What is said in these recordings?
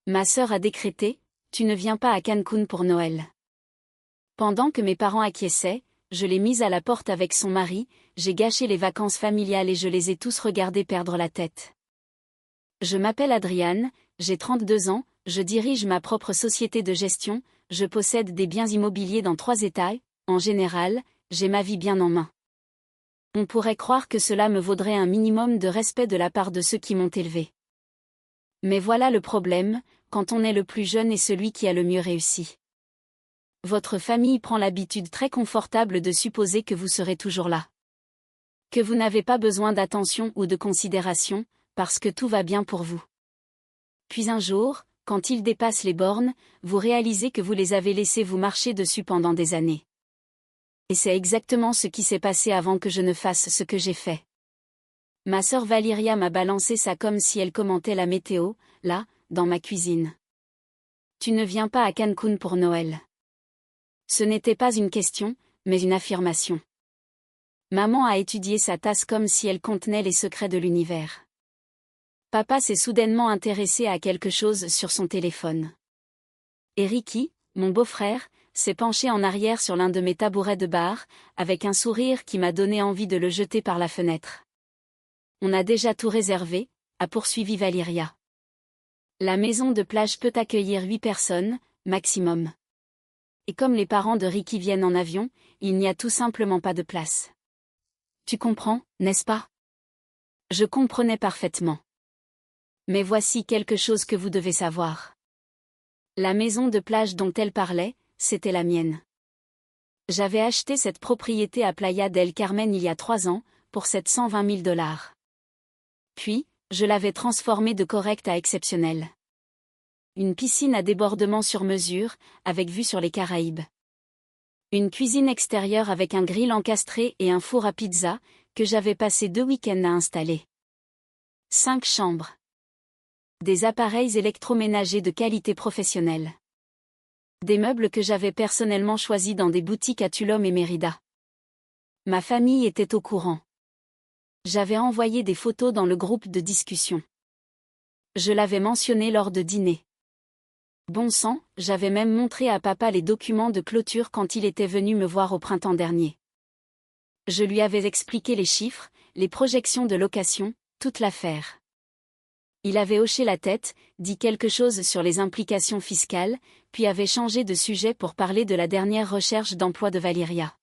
Ma sœur a décrété, tu ne viens pas à Cancun pour Noël. Pendant que mes parents acquiesçaient, je l'ai mise à la porte avec son mari, j'ai gâché les vacances familiales et je les ai tous regardés perdre la tête. Je m'appelle Adriane, j'ai 32 ans, je dirige ma propre société de gestion, je possède des biens immobiliers dans 3 États, en général, j'ai ma vie bien en main. On pourrait croire que cela me vaudrait un minimum de respect de la part de ceux qui m'ont élevé. Mais voilà le problème, quand on est le plus jeune et celui qui a le mieux réussi. Votre famille prend l'habitude très confortable de supposer que vous serez toujours là. Que vous n'avez pas besoin d'attention ou de considération, parce que tout va bien pour vous. Puis un jour, quand ils dépassent les bornes, vous réalisez que vous les avez laissés vous marcher dessus pendant des années. Et c'est exactement ce qui s'est passé avant que je ne fasse ce que j'ai fait. Ma sœur Valyria m'a balancé ça comme si elle commentait la météo, là, dans ma cuisine. Tu ne viens pas à Cancun pour Noël. Ce n'était pas une question, mais une affirmation. Maman a étudié sa tasse comme si elle contenait les secrets de l'univers. Papa s'est soudainement intéressé à quelque chose sur son téléphone. Et Ricky, mon beau-frère, s'est penché en arrière sur l'un de mes tabourets de bar, avec un sourire qui m'a donné envie de le jeter par la fenêtre. On a déjà tout réservé, a poursuivi Valyria. La maison de plage peut accueillir 8 personnes, maximum. Et comme les parents de Ricky viennent en avion, il n'y a tout simplement pas de place. Tu comprends, n'est-ce pas? Je comprenais parfaitement. Mais voici quelque chose que vous devez savoir. La maison de plage dont elle parlait, c'était la mienne. J'avais acheté cette propriété à Playa del Carmen il y a 3 ans, pour 720 000 $. Puis, je l'avais transformée de correct à exceptionnel. Une piscine à débordement sur mesure, avec vue sur les Caraïbes. Une cuisine extérieure avec un grill encastré et un four à pizza, que j'avais passé 2 week-ends à installer. 5 chambres. Des appareils électroménagers de qualité professionnelle. Des meubles que j'avais personnellement choisis dans des boutiques à Tulum et Mérida. Ma famille était au courant. J'avais envoyé des photos dans le groupe de discussion. Je l'avais mentionné lors de dîner. Bon sang, j'avais même montré à papa les documents de clôture quand il était venu me voir au printemps dernier. Je lui avais expliqué les chiffres, les projections de location, toute l'affaire. Il avait hoché la tête, dit quelque chose sur les implications fiscales, puis avait changé de sujet pour parler de la dernière recherche d'emploi de Valyria.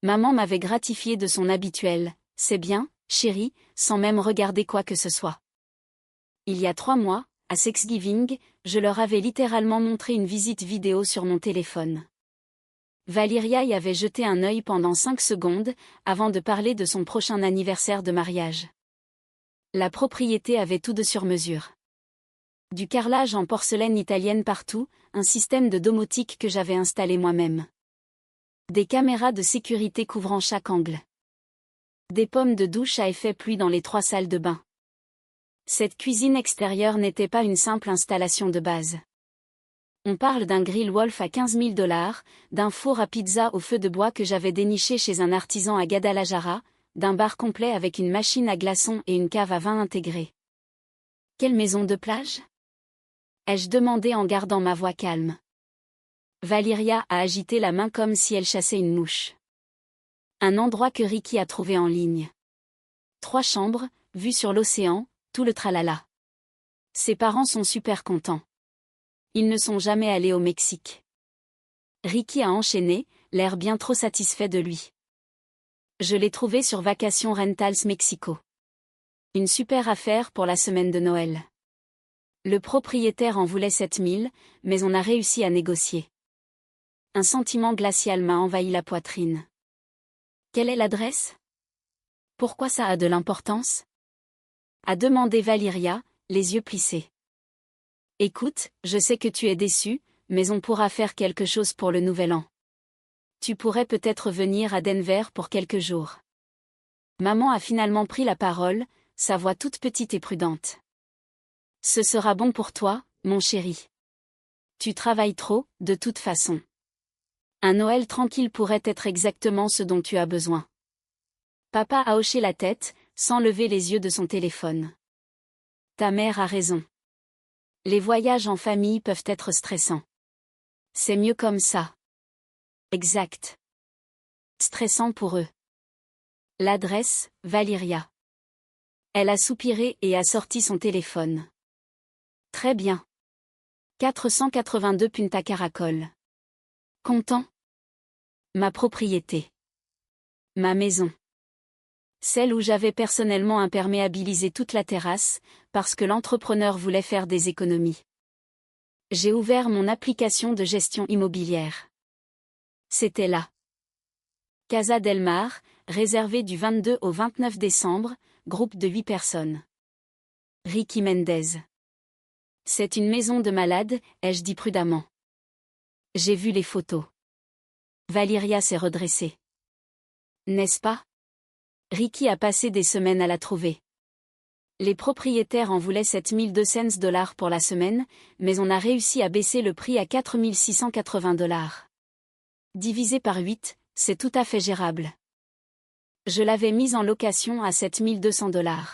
Maman m'avait gratifié de son habituel « c'est bien, chérie », sans même regarder quoi que ce soit. Il y a 3 mois, à Thanksgiving, je leur avais littéralement montré une visite vidéo sur mon téléphone. Valyria y avait jeté un œil pendant 5 secondes, avant de parler de son prochain anniversaire de mariage. La propriété avait tout de sur mesure. Du carrelage en porcelaine italienne partout, un système de domotique que j'avais installé moi-même. Des caméras de sécurité couvrant chaque angle. Des pommes de douche à effet pluie dans les 3 salles de bain. Cette cuisine extérieure n'était pas une simple installation de base. On parle d'un grill Wolf à 15 000 $, d'un four à pizza au feu de bois que j'avais déniché chez un artisan à Guadalajara, d'un bar complet avec une machine à glaçons et une cave à vin intégrée. Quelle maison de plage? Ai-je demandé en gardant ma voix calme. Valyria a agité la main comme si elle chassait une mouche. Un endroit que Ricky a trouvé en ligne. 3 chambres, vue sur l'océan, tout le tralala. Ses parents sont super contents. Ils ne sont jamais allés au Mexique. Ricky a enchaîné, l'air bien trop satisfait de lui. Je l'ai trouvé sur Vacations Rentals Mexico. Une super affaire pour la semaine de Noël. Le propriétaire en voulait 7 000, mais on a réussi à négocier. Un sentiment glacial m'a envahi la poitrine. Quelle est l'adresse? Pourquoi ça a de l'importance? A demandé Valyria, les yeux plissés. Écoute, je sais que tu es déçu, mais on pourra faire quelque chose pour le nouvel an. Tu pourrais peut-être venir à Denver pour quelques jours. Maman a finalement pris la parole, sa voix toute petite et prudente. Ce sera bon pour toi, mon chéri. Tu travailles trop, de toute façon. Un Noël tranquille pourrait être exactement ce dont tu as besoin. Papa a hoché la tête, sans lever les yeux de son téléphone. Ta mère a raison. Les voyages en famille peuvent être stressants. C'est mieux comme ça. Exact. Stressant pour eux. L'adresse, Valyria. Elle a soupiré et a sorti son téléphone. Très bien. 482 Punta Caracol. Content? Ma propriété. Ma maison. Celle où j'avais personnellement imperméabilisé toute la terrasse, parce que l'entrepreneur voulait faire des économies. J'ai ouvert mon application de gestion immobilière. C'était là. Casa del Mar, réservé du 22 au 29 décembre, groupe de 8 personnes. Ricky Mendez. C'est une maison de malade, ai-je dit prudemment. J'ai vu les photos. Valyria s'est redressée. N'est-ce pas? Ricky a passé des semaines à la trouver. Les propriétaires en voulaient $7,200 pour la semaine, mais on a réussi à baisser le prix à $4,680. Divisé par 8, c'est tout à fait gérable. Je l'avais mise en location à $7,200.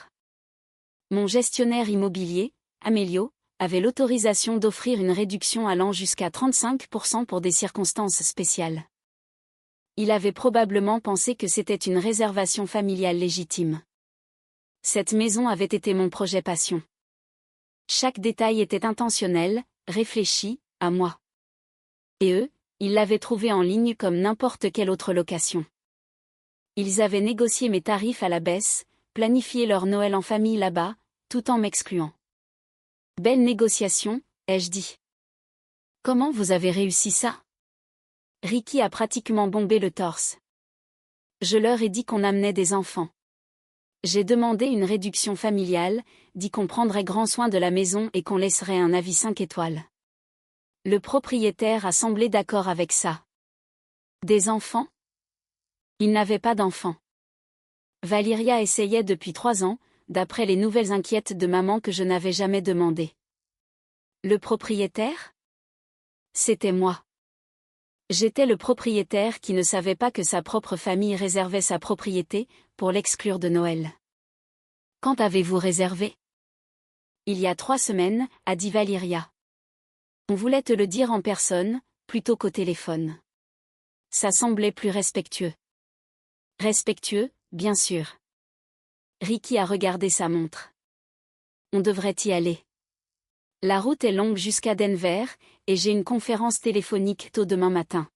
Mon gestionnaire immobilier, Amelio, avait l'autorisation d'offrir une réduction allant jusqu'à 35% pour des circonstances spéciales. Il avait probablement pensé que c'était une réservation familiale légitime. Cette maison avait été mon projet passion. Chaque détail était intentionnel, réfléchi, à moi. Et eux, ils l'avaient trouvé en ligne comme n'importe quelle autre location. Ils avaient négocié mes tarifs à la baisse, planifié leur Noël en famille là-bas, tout en m'excluant. Belle négociation, ai-je dit. Comment vous avez réussi ça? Ricky a pratiquement bombé le torse. Je leur ai dit qu'on amenait des enfants. J'ai demandé une réduction familiale, dit qu'on prendrait grand soin de la maison et qu'on laisserait un avis 5 étoiles. Le propriétaire a semblé d'accord avec ça. Des enfants? Il n'avait pas d'enfants. Valyria essayait depuis 3 ans, d'après les nouvelles inquiètes de maman que je n'avais jamais demandées. Le propriétaire? C'était moi. J'étais le propriétaire qui ne savait pas que sa propre famille réservait sa propriété, pour l'exclure de Noël. Quand avez-vous réservé? Il y a 3 semaines, a dit Valyria. On voulait te le dire en personne, plutôt qu'au téléphone. Ça semblait plus respectueux. Respectueux, bien sûr. Ricky a regardé sa montre. On devrait y aller. La route est longue jusqu'à Denver, et j'ai une conférence téléphonique tôt demain matin.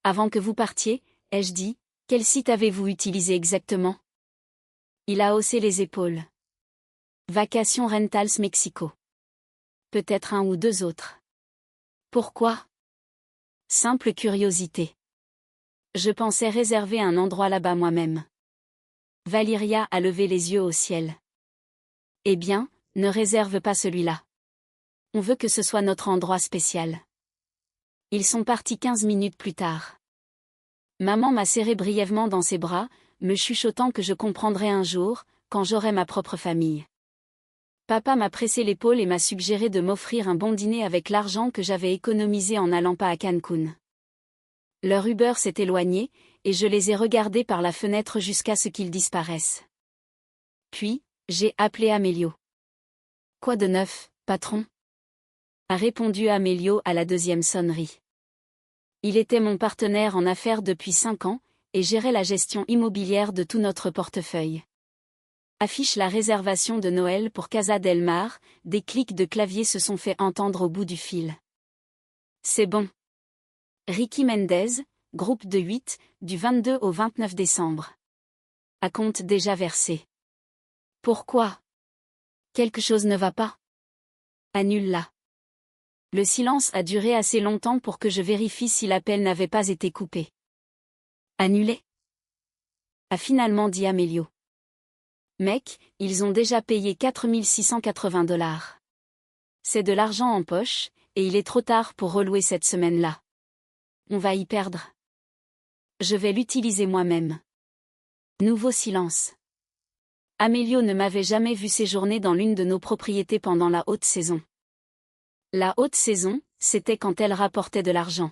Avant que vous partiez, ai-je dit, quel site avez-vous utilisé exactement? Il a haussé les épaules. Vacations Rentals Mexico. Peut-être un ou 2 autres. Pourquoi? Simple curiosité. Je pensais réserver un endroit là-bas moi-même. Valyria a levé les yeux au ciel. Eh bien, ne réserve pas celui-là. On veut que ce soit notre endroit spécial. Ils sont partis 15 minutes plus tard. Maman m'a serré brièvement dans ses bras, me chuchotant que je comprendrais un jour, quand j'aurai ma propre famille. Papa m'a pressé l'épaule et m'a suggéré de m'offrir un bon dîner avec l'argent que j'avais économisé en n'allant pas à Cancun. Leur Uber s'est éloigné, et je les ai regardés par la fenêtre jusqu'à ce qu'ils disparaissent. Puis, j'ai appelé Amelio. Quoi de neuf, patron? A répondu Amelio à la 2e sonnerie. Il était mon partenaire en affaires depuis 5 ans, et gérait la gestion immobilière de tout notre portefeuille. Affiche la réservation de Noël pour Casa del Mar, des clics de clavier se sont fait entendre au bout du fil. C'est bon. Ricky Mendez, groupe de 8, du 22 au 29 décembre. Acompte déjà versé. Pourquoi? Quelque chose ne va pas? Annule-la. Le silence a duré assez longtemps pour que je vérifie si l'appel n'avait pas été coupé. Annulé? A finalement dit Amelio. Mec, ils ont déjà payé $4,680. C'est de l'argent en poche, et il est trop tard pour relouer cette semaine-là. On va y perdre. Je vais l'utiliser moi-même. Nouveau silence. Amelio ne m'avait jamais vu séjourner dans l'une de nos propriétés pendant la haute saison. La haute saison, c'était quand elle rapportait de l'argent.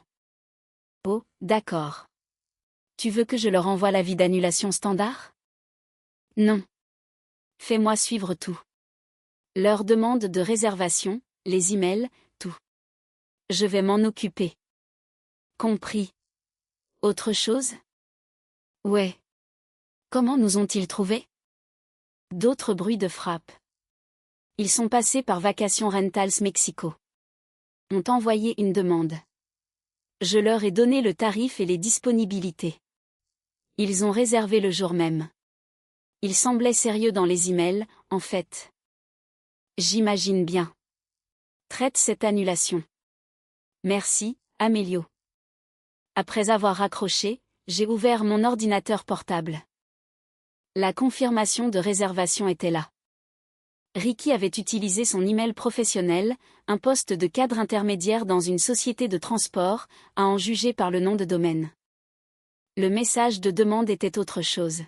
Oh, d'accord. Tu veux que je leur envoie l'avis d'annulation standard? Non. Fais-moi suivre tout. Leur demande de réservation, Les emails, tout. Je vais m'en occuper. Compris. Autre chose? Ouais. Comment nous ont-ils trouvés? D'autres bruits de frappe. Ils sont passés par Vacations Rentals Mexico. Ont envoyé une demande. Je leur ai donné le tarif et les disponibilités. Ils ont réservé le jour même. Ils semblaient sérieux dans les emails, en fait. J'imagine bien. Traite cette annulation. Merci, Amélio. Après avoir raccroché, j'ai ouvert mon ordinateur portable. La confirmation de réservation était là. Ricky avait utilisé son email professionnel, un poste de cadre intermédiaire dans une société de transport, à en juger par le nom de domaine. Le message de demande était autre chose.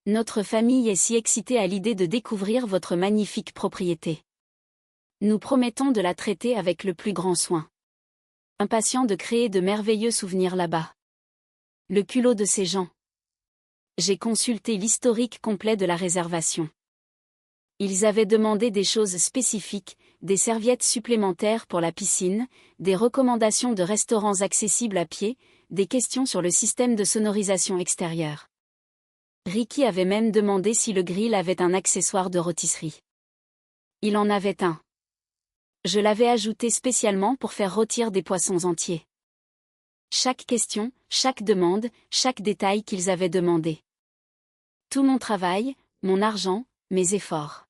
Notre famille est si excitée à l'idée de découvrir votre magnifique propriété. Nous promettons de la traiter avec le plus grand soin. Impatient de créer de merveilleux souvenirs là-bas. Le culot de ces gens. J'ai consulté l'historique complet de la réservation. Ils avaient demandé des choses spécifiques, des serviettes supplémentaires pour la piscine, des recommandations de restaurants accessibles à pied, des questions sur le système de sonorisation extérieure. Ricky avait même demandé si le grill avait un accessoire de rôtisserie. Il en avait un. Je l'avais ajouté spécialement pour faire rôtir des poissons entiers. Chaque question, chaque demande, chaque détail qu'ils avaient demandé. Tout mon travail, mon argent, mes efforts.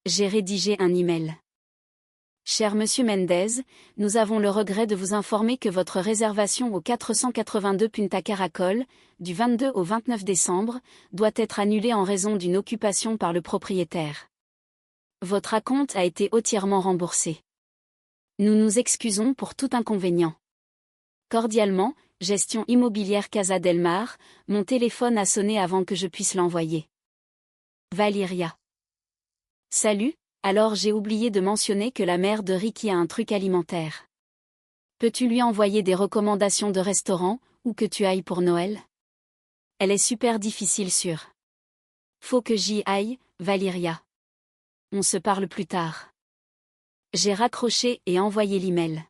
J'ai rédigé un email. Cher Monsieur Mendez, nous avons le regret de vous informer que votre réservation au 482 Punta Caracol, du 22 au 29 décembre, doit être annulée en raison d'une occupation par le propriétaire. Votre acompte a été entièrement remboursé. Nous nous excusons pour tout inconvénient. Cordialement, Gestion immobilière Casa del Mar, mon téléphone a sonné avant que je puisse l'envoyer. Valeria. Salut, alors j'ai oublié de mentionner que la mère de Ricky a un truc alimentaire. Peux-tu lui envoyer des recommandations de restaurant, où que tu ailles pour Noël? Elle est super difficile sur. Faut que j'y aille, Valeria. On se parle plus tard. J'ai raccroché et envoyé l'email.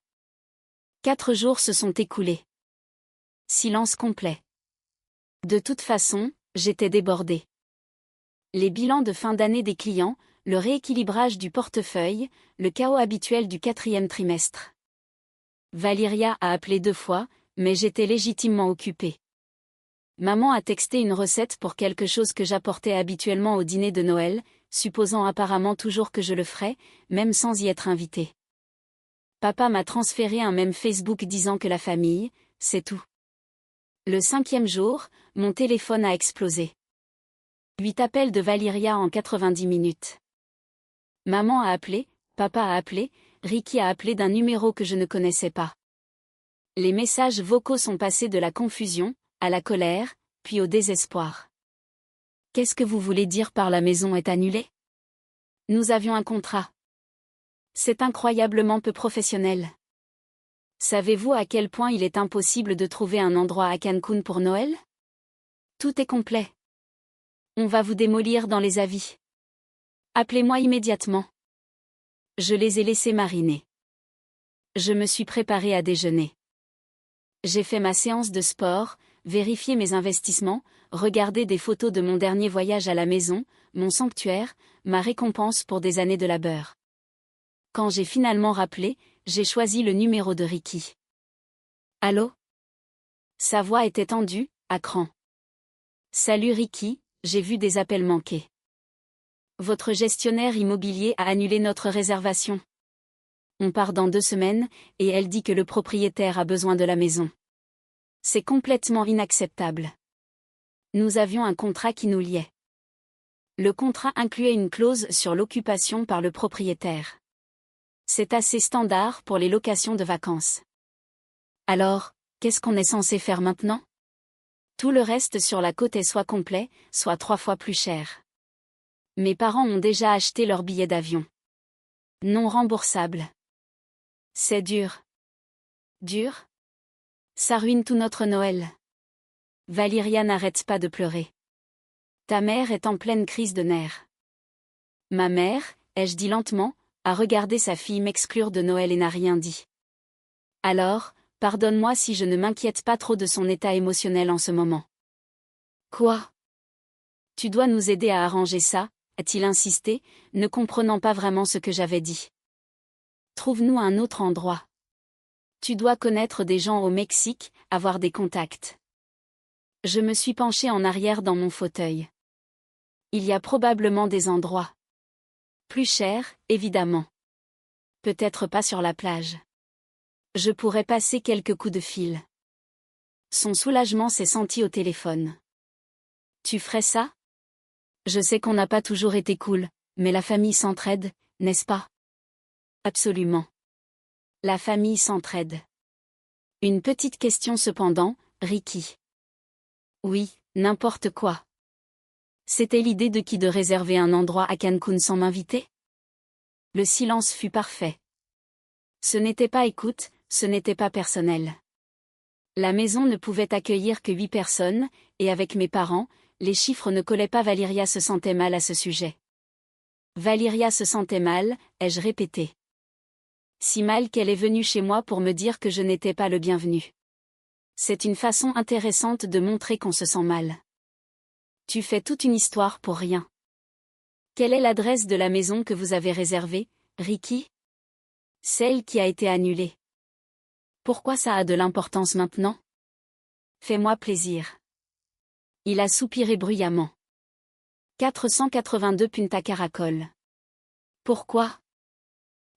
4 jours se sont écoulés. Silence complet. De toute façon, j'étais débordée. Les bilans de fin d'année des clients, le rééquilibrage du portefeuille, le chaos habituel du 4e trimestre. Valeria a appelé 2 fois, mais j'étais légitimement occupée. Maman a texté une recette pour quelque chose que j'apportais habituellement au dîner de Noël, supposant apparemment toujours que je le ferais, même sans y être invitée. Papa m'a transféré un mème Facebook disant que la famille, c'est tout. Le 5e jour, mon téléphone a explosé. 8 appels de Valeria en 90 minutes. Maman a appelé, papa a appelé, Ricky a appelé d'un numéro que je ne connaissais pas. Les messages vocaux sont passés de la confusion, à la colère, puis au désespoir. Qu'est-ce que vous voulez dire par la maison est annulée? Nous avions un contrat. C'est incroyablement peu professionnel. Savez-vous à quel point il est impossible de trouver un endroit à Cancun pour Noël? Tout est complet. On va vous démolir dans les avis. Appelez-moi immédiatement. Je les ai laissés mariner. Je me suis préparée à déjeuner. J'ai fait ma séance de sport, vérifié mes investissements, regardé des photos de mon dernier voyage à la maison, mon sanctuaire, ma récompense pour des années de labeur. Quand j'ai finalement rappelé, j'ai choisi le numéro de Ricky. Allô? Sa voix était tendue, à cran. Salut Ricky, j'ai vu des appels manqués. Votre gestionnaire immobilier a annulé notre réservation. On part dans 2 semaines, et elle dit que le propriétaire a besoin de la maison. C'est complètement inacceptable. Nous avions un contrat qui nous liait. Le contrat incluait une clause sur l'occupation par le propriétaire. C'est assez standard pour les locations de vacances. Alors, qu'est-ce qu'on est censé faire maintenant? Tout le reste sur la côte est soit complet, soit 3 fois plus cher. Mes parents ont déjà acheté leur billet d'avion. Non remboursable. C'est dur. Dur? Ça ruine tout notre Noël. Valeria n'arrête pas de pleurer. Ta mère est en pleine crise de nerfs. Ma mère, ai-je dit lentement, a regardé sa fille m'exclure de Noël et n'a rien dit. Alors, pardonne-moi si je ne m'inquiète pas trop de son état émotionnel en ce moment. Quoi? Tu dois nous aider à arranger ça, a-t-il insisté, ne comprenant pas vraiment ce que j'avais dit. Trouve-nous un autre endroit. Tu dois connaître des gens au Mexique, avoir des contacts. Je me suis penchée en arrière dans mon fauteuil. Il y a probablement des endroits. Plus chers, évidemment. Peut-être pas sur la plage. Je pourrais passer quelques coups de fil. Son soulagement s'est senti au téléphone. Tu ferais ça? Je sais qu'on n'a pas toujours été cool, mais la famille s'entraide, n'est-ce pas? Absolument. La famille s'entraide. Une petite question cependant, Ricky. Oui, n'importe quoi. C'était l'idée de qui de réserver un endroit à Cancun sans m'inviter? Le silence fut parfait. Ce n'était pas écoute, ce n'était pas personnel. La maison ne pouvait accueillir que 8 personnes, et avec mes parents, les chiffres ne collaient pas. Valyria se sentait mal à ce sujet. Valyria se sentait mal, ai-je répété. Si mal qu'elle est venue chez moi pour me dire que je n'étais pas le bienvenu. C'est une façon intéressante de montrer qu'on se sent mal. Tu fais toute une histoire pour rien. Quelle est l'adresse de la maison que vous avez réservée, Ricky? Celle qui a été annulée. Pourquoi ça a de l'importance maintenant? Fais-moi plaisir. Il a soupiré bruyamment. 482 Punta Caracol. Pourquoi?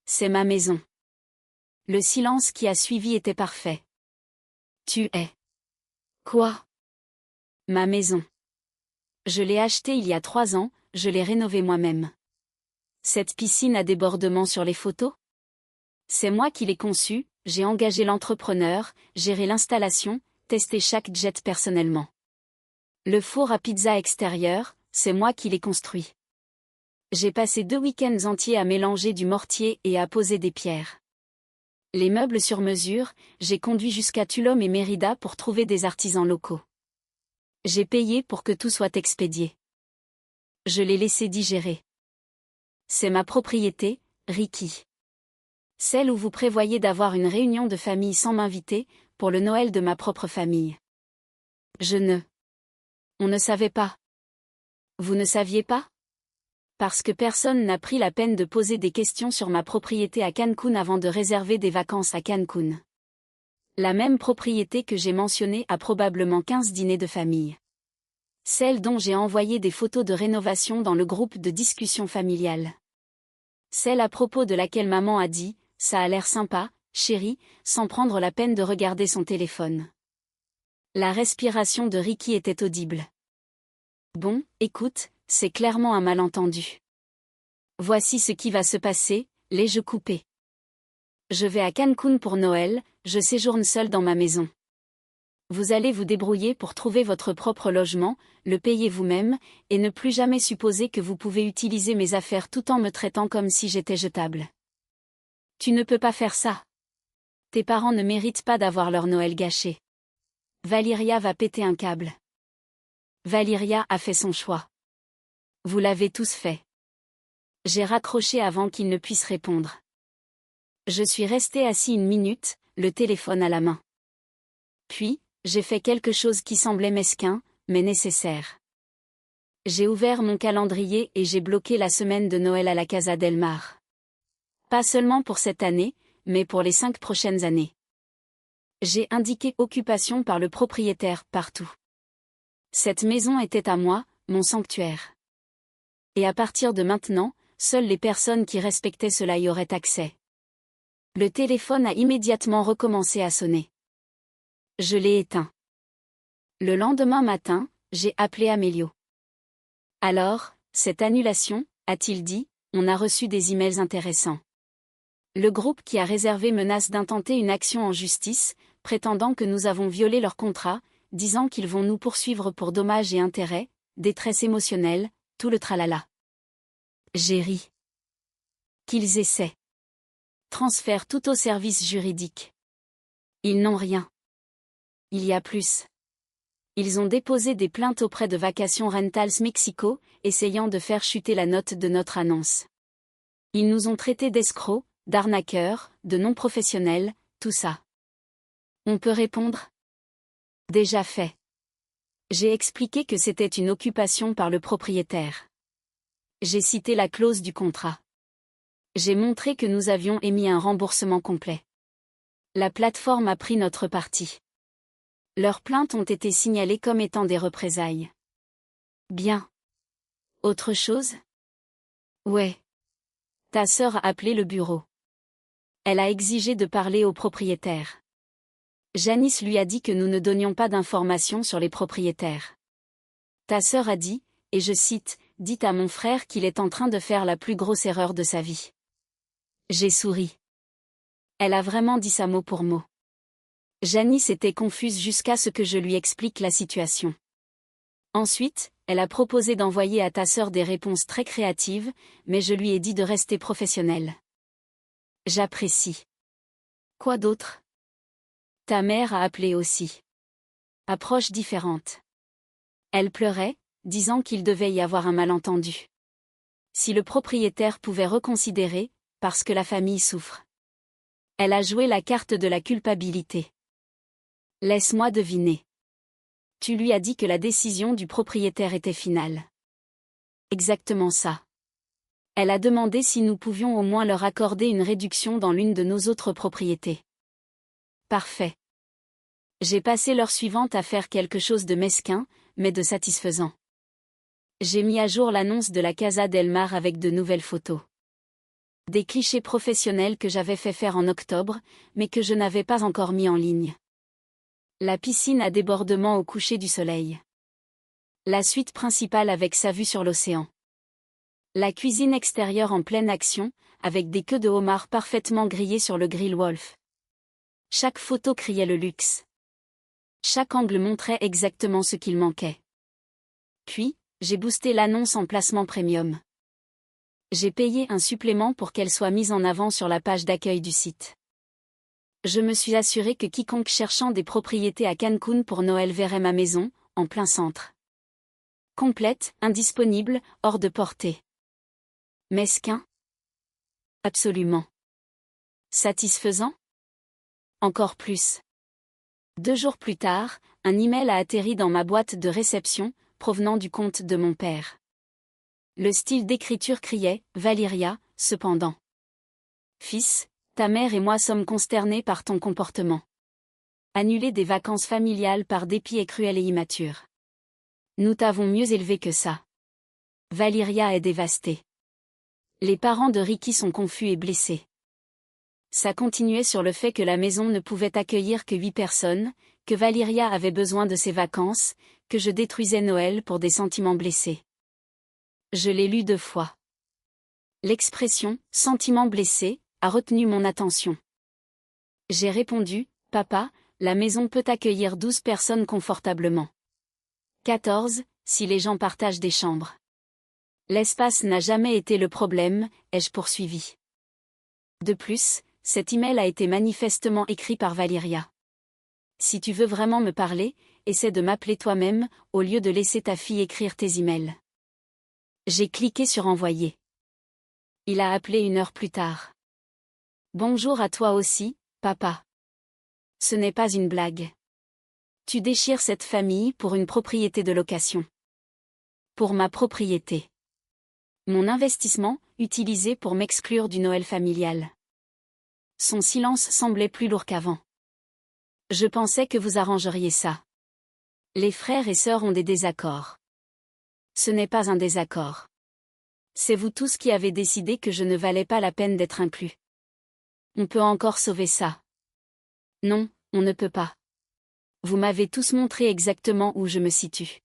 C'est ma maison. Le silence qui a suivi était parfait. Tu es. Quoi? Ma maison. Je l'ai achetée il y a 3 ans, je l'ai rénovée moi-même. Cette piscine à débordement sur les photos? C'est moi qui l'ai conçue, j'ai engagé l'entrepreneur, géré l'installation, testé chaque jet personnellement. Le four à pizza extérieur, c'est moi qui l'ai construit. J'ai passé 2 week-ends entiers à mélanger du mortier et à poser des pierres. Les meubles sur mesure, j'ai conduit jusqu'à Tulum et Mérida pour trouver des artisans locaux. J'ai payé pour que tout soit expédié. Je l'ai laissé digérer. C'est ma propriété, Ricky. Celle où vous prévoyez d'avoir une réunion de famille sans m'inviter, pour le Noël de ma propre famille. On ne savait pas. Vous ne saviez pas? Parce que personne n'a pris la peine de poser des questions sur ma propriété à Cancun avant de réserver des vacances à Cancun. La même propriété que j'ai mentionnée a probablement 15 dîners de famille. Celle dont j'ai envoyé des photos de rénovation dans le groupe de discussion familiale. Celle à propos de laquelle maman a dit « ça a l'air sympa, chérie », sans prendre la peine de regarder son téléphone. La respiration de Ricky était audible. Bon, écoute, c'est clairement un malentendu. Voici ce qui va se passer, l'ai-je coupé. Je vais à Cancun pour Noël, je séjourne seule dans ma maison. Vous allez vous débrouiller pour trouver votre propre logement, le payer vous-même, et ne plus jamais supposer que vous pouvez utiliser mes affaires tout en me traitant comme si j'étais jetable. Tu ne peux pas faire ça. Tes parents ne méritent pas d'avoir leur Noël gâché. Valyria va péter un câble. Valyria a fait son choix. Vous l'avez tous fait. J'ai raccroché avant qu'il ne puisse répondre. Je suis resté assis 1 minute, le téléphone à la main. Puis, j'ai fait quelque chose qui semblait mesquin, mais nécessaire. J'ai ouvert mon calendrier et j'ai bloqué la semaine de Noël à la Casa del Mar. Pas seulement pour cette année, mais pour les 5 prochaines années. J'ai indiqué occupation par le propriétaire partout. Cette maison était à moi, mon sanctuaire. Et à partir de maintenant, seules les personnes qui respectaient cela y auraient accès. Le téléphone a immédiatement recommencé à sonner. Je l'ai éteint. Le lendemain matin, j'ai appelé Amélio. Alors, cette annulation, a-t-il dit, on a reçu des emails intéressants. Le groupe qui a réservé menace d'intenter une action en justice, prétendant que nous avons violé leur contrat, disant qu'ils vont nous poursuivre pour dommages et intérêts, détresse émotionnelle, tout le tralala. J'ai ri. Qu'ils essaient. Transfère tout au service juridique. Ils n'ont rien. Il y a plus. Ils ont déposé des plaintes auprès de Vacations Rentals Mexico, essayant de faire chuter la note de notre annonce. Ils nous ont traités d'escrocs, d'arnaqueurs, de non-professionnels, tout ça. On peut répondre? Déjà fait. J'ai expliqué que c'était une occupation par le propriétaire. J'ai cité la clause du contrat. J'ai montré que nous avions émis un remboursement complet. La plateforme a pris notre parti. Leurs plaintes ont été signalées comme étant des représailles. Bien. Autre chose? Ouais. Ta sœur a appelé le bureau. Elle a exigé de parler au propriétaire. Janice lui a dit que nous ne donnions pas d'informations sur les propriétaires. Ta sœur a dit, et je cite, « Dites à mon frère qu'il est en train de faire la plus grosse erreur de sa vie. » J'ai souri. Elle a vraiment dit ça mot pour mot. Janice était confuse jusqu'à ce que je lui explique la situation. Ensuite, elle a proposé d'envoyer à ta sœur des réponses très créatives, mais je lui ai dit de rester professionnelle. J'apprécie. Quoi d'autre? Ta mère a appelé aussi. Approche différente. Elle pleurait, disant qu'il devait y avoir un malentendu. Si le propriétaire pouvait reconsidérer, parce que la famille souffre. Elle a joué la carte de la culpabilité. Laisse-moi deviner. Tu lui as dit que la décision du propriétaire était finale. Exactement ça. Elle a demandé si nous pouvions au moins leur accorder une réduction dans l'une de nos autres propriétés. Parfait. J'ai passé l'heure suivante à faire quelque chose de mesquin, mais de satisfaisant. J'ai mis à jour l'annonce de la Casa del Mar avec de nouvelles photos. Des clichés professionnels que j'avais fait faire en octobre, mais que je n'avais pas encore mis en ligne. La piscine à débordement au coucher du soleil. La suite principale avec sa vue sur l'océan. La cuisine extérieure en pleine action, avec des queues de homard parfaitement grillées sur le grill Wolf. Chaque photo criait le luxe. Chaque angle montrait exactement ce qu'il manquait. Puis, j'ai boosté l'annonce en placement premium. J'ai payé un supplément pour qu'elle soit mise en avant sur la page d'accueil du site. Je me suis assuré que quiconque cherchant des propriétés à Cancun pour Noël verrait ma maison, en plein centre. Complète, indisponible, hors de portée. Mesquin? Absolument. Satisfaisant? Encore plus. 2 jours plus tard, un email a atterri dans ma boîte de réception, provenant du compte de mon père. Le style d'écriture criait « Valyria », cependant. « Fils, ta mère et moi sommes consternés par ton comportement. Annuler des vacances familiales par dépit est cruel et immature. Nous t'avons mieux élevé que ça. Valyria est dévastée. Les parents de Ricky sont confus et blessés. » Ça continuait sur le fait que la maison ne pouvait accueillir que 8 personnes, que Valyria avait besoin de ses vacances, que je détruisais Noël pour des sentiments blessés. Je l'ai lu 2 fois. L'expression « sentiment blessé » a retenu mon attention. J'ai répondu « Papa, la maison peut accueillir 12 personnes confortablement. 14, si les gens partagent des chambres. L'espace n'a jamais été le problème, ai-je poursuivi. De plus, cet email a été manifestement écrit par Valyria. Si tu veux vraiment me parler, essaie de m'appeler toi-même, au lieu de laisser ta fille écrire tes emails. J'ai cliqué sur envoyer. Il a appelé 1 heure plus tard. Bonjour à toi aussi, papa. Ce n'est pas une blague. Tu déchires cette famille pour une propriété de location. Pour ma propriété. Mon investissement, utilisé pour m'exclure du Noël familial. Son silence semblait plus lourd qu'avant. Je pensais que vous arrangeriez ça. Les frères et sœurs ont des désaccords. Ce n'est pas un désaccord. C'est vous tous qui avez décidé que je ne valais pas la peine d'être inclus. On peut encore sauver ça. Non, on ne peut pas. Vous m'avez tous montré exactement où je me situe.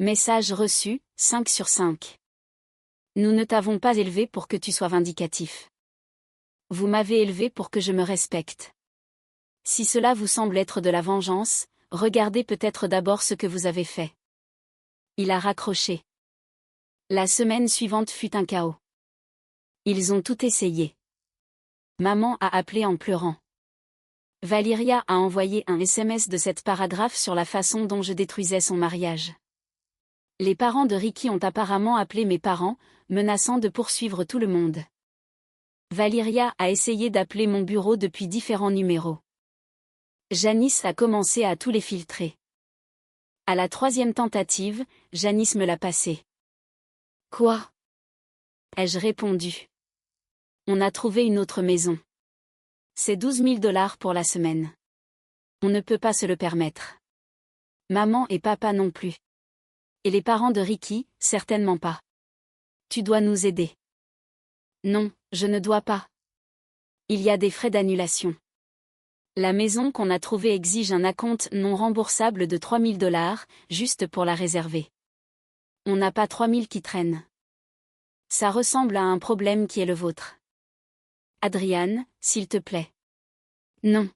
Message reçu, 5 sur 5. Nous ne t'avons pas élevé pour que tu sois vindicatif. Vous m'avez élevé pour que je me respecte. Si cela vous semble être de la vengeance, regardez peut-être d'abord ce que vous avez fait. Il a raccroché. La semaine suivante fut un chaos. Ils ont tout essayé. Maman a appelé en pleurant. Valyria a envoyé un SMS de cette paragraphe sur la façon dont je détruisais son mariage. Les parents de Ricky ont apparemment appelé mes parents, menaçant de poursuivre tout le monde. Valyria a essayé d'appeler mon bureau depuis différents numéros. Janice a commencé à tous les filtrer. À la 3e tentative, Janice me l'a passé. Quoi? Ai-je répondu. On a trouvé une autre maison. C'est 12 000 $ pour la semaine. On ne peut pas se le permettre. Maman et papa non plus. Et les parents de Ricky, certainement pas. Tu dois nous aider. Non, je ne dois pas. Il y a des frais d'annulation. La maison qu'on a trouvée exige un acompte non remboursable de 3 000 $, juste pour la réserver. On n'a pas 3 000 qui traînent. Ça ressemble à un problème qui est le vôtre. Adrian, s'il te plaît. Non.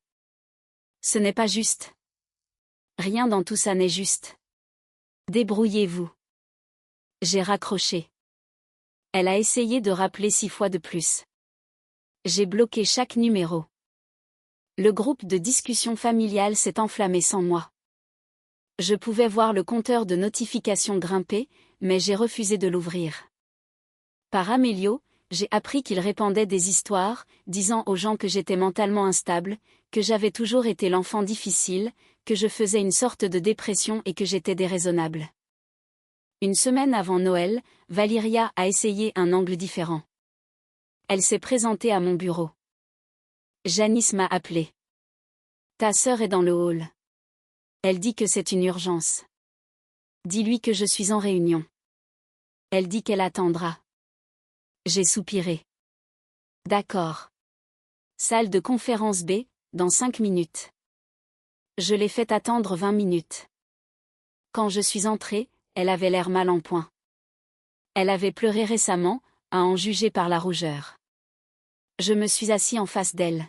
Ce n'est pas juste. Rien dans tout ça n'est juste. Débrouillez-vous. J'ai raccroché. Elle a essayé de rappeler 6 fois de plus. J'ai bloqué chaque numéro. Le groupe de discussion familiale s'est enflammé sans moi. Je pouvais voir le compteur de notifications grimper, mais j'ai refusé de l'ouvrir. Par Amélio, j'ai appris qu'il répandait des histoires, disant aux gens que j'étais mentalement instable, que j'avais toujours été l'enfant difficile, que je faisais une sorte de dépression et que j'étais déraisonnable. Une semaine avant Noël, Valyria a essayé un angle différent. Elle s'est présentée à mon bureau. Janice m'a appelé. Ta sœur est dans le hall. Elle dit que c'est une urgence. Dis-lui que je suis en réunion. Elle dit qu'elle attendra. J'ai soupiré. D'accord. Salle de conférence B, dans 5 minutes. Je l'ai fait attendre 20 minutes. Quand je suis entrée, elle avait l'air mal en point. Elle avait pleuré récemment, à en juger par la rougeur. Je me suis assis en face d'elle.